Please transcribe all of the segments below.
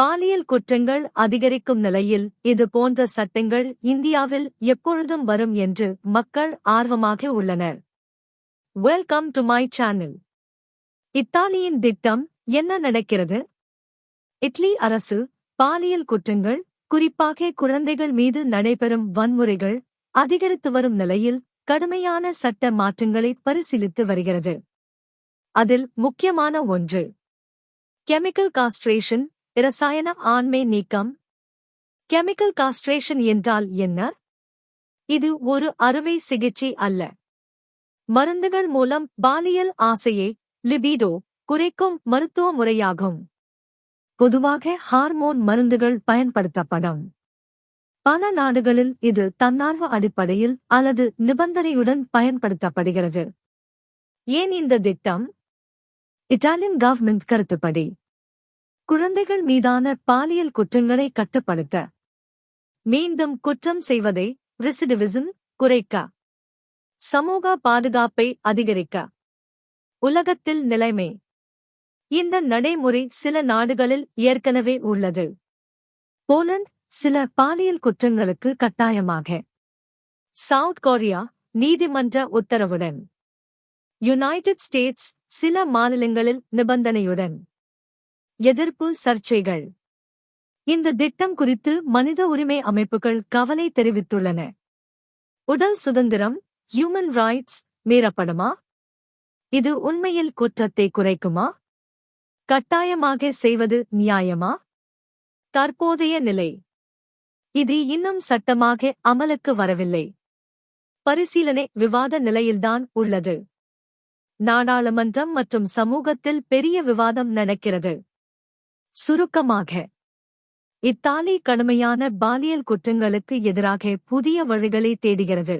பாலியல் குற்றங்கள் அதிகரிக்கும் நிலையில் இது போன்ற சட்டங்கள் இந்தியாவில் எப்பொழுதும் வரும் என்று மக்கள் ஆர்வமாக உள்ளனர். Welcome to my channel. இத்தாலியின் திட்டம் என்ன நடக்கிறது? இட்லி அரசு பாலியல் குற்றங்கள், குறிப்பாக குழந்தைகள் மீது நடைபெறும் வன்முறைகள் அதிகரித்து வரும் நிலையில் கடுமையான சட்ட மாற்றங்களை பரிசீலித்து வருகிறது. அதில் முக்கியமான ஒன்று கெமிக்கல் காஸ்ட்ரேஷன், இரசாயன ஆண்மை நீக்கம். கெமிக்கல் காஸ்ட்ரேஷன் என்றால் என்ன? இது ஒரு அறுவை சிகிச்சை அல்ல. மருந்துகள் மூலம் பாலியல் ஆசையை லிபிடோ குறைக்கும் மருத்துவ முறையாகும். பொதுவாக ஹார்மோன் மருந்துகள் பயன்படுத்தப்படும். பல நாடுகளில் இது தன்னார்வ அடிப்படையில் அல்லது நிபந்தனையுடன் பயன்படுத்தப்படுகிறது. ஏன் இந்த திட்டம்? இத்தாலியன் கவர்மெண்ட் கருத்துப்படி குழந்தைகள் மீதான பாலியல் குற்றங்களை கட்டுப்படுத்த, மீண்டும் குற்றம் செய்வதை ரெசிடிவிசம் குறைக்க, சமூக பாதுகாப்பை அதிகரிக்க. உலகத்தில் நிலைமை. இந்த நடைமுறை சில நாடுகளில் ஏற்கனவே உள்ளது. போலந்து சில பாலியல் குற்றங்களுக்கு கட்டாயமாக, சவுத் கொரியா நீதிமன்ற உத்தரவுடன், யுனைடெட் ஸ்டேட்ஸ் சில மாநிலங்களில் நிபந்தனையுடன். எதிர்ப்பு சர்ச்சைகள். இந்த திட்டம் குறித்து மனித உரிமை அமைப்புகள் கவலை தெரிவித்துள்ளன. உடல் சுதந்திரம், ஹியூமன் ரைட்ஸ் மீறப்படுமா? இது உண்மையில் குற்றத்தை குறைக்குமா? கட்டாயமாக செய்வது நியாயமா? தற்போதைய நிலை. இது இன்னும் சட்டமாக அமலுக்கு வரவில்லை. பரிசீலனை விவாத நிலையில்தான் உள்ளது. நாடாளுமன்றம் மற்றும் சமூகத்தில் பெரிய விவாதம் நடக்கிறது. சுருக்கமாக, இத்தாலி கடுமையான பாலியல் குற்றங்களுக்கு எதிராக புதிய வழிகளை தேடுகிறது.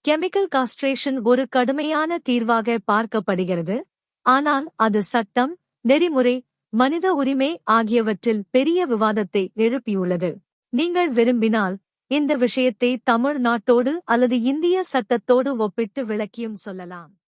கெமிக்கல் காஸ்ட்ரேஷன் ஒரு கடுமையான தீர்வாக பார்க்கப்படுகிறது, ஆனால் அது சட்டம், நெறிமுறை, மனித உரிமை ஆகியவற்றில் பெரிய விவாதத்தை எழுப்பியுள்ளது. நீங்கள் விரும்பினால் இந்த விஷயத்தை தமிழ்நாட்டோடு அல்லது இந்திய சட்டத்தோடு ஒப்பிட்டு விளக்கியும் சொல்லலாம்.